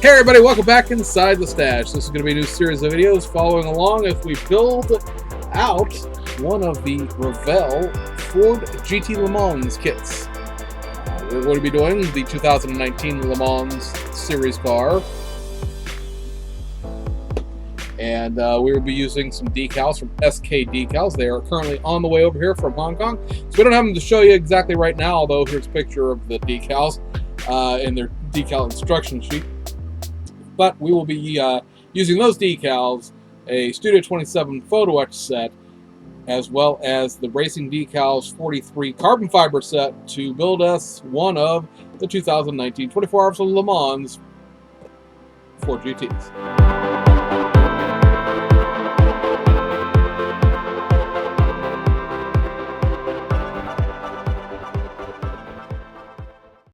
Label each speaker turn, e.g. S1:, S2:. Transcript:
S1: Hey everybody, welcome back inside the stash. This is going to be a new series of videos following along as we build out one of the Revell Ford GT Le Mans kits. We're going to be doing the 2019 Le Mans series car. And we will be using some decals from SK Decals. They are currently on the way over here from Hong Kong. So we don't have them to show you exactly right now, although here's a picture of the decals in their decal instruction sheet. But we will be using those decals, a Studio 27 Photo Etch set, as well as the Racing Decals 43 carbon fiber set to build us one of the 2019 24 Hours of Le Mans Ford GTs.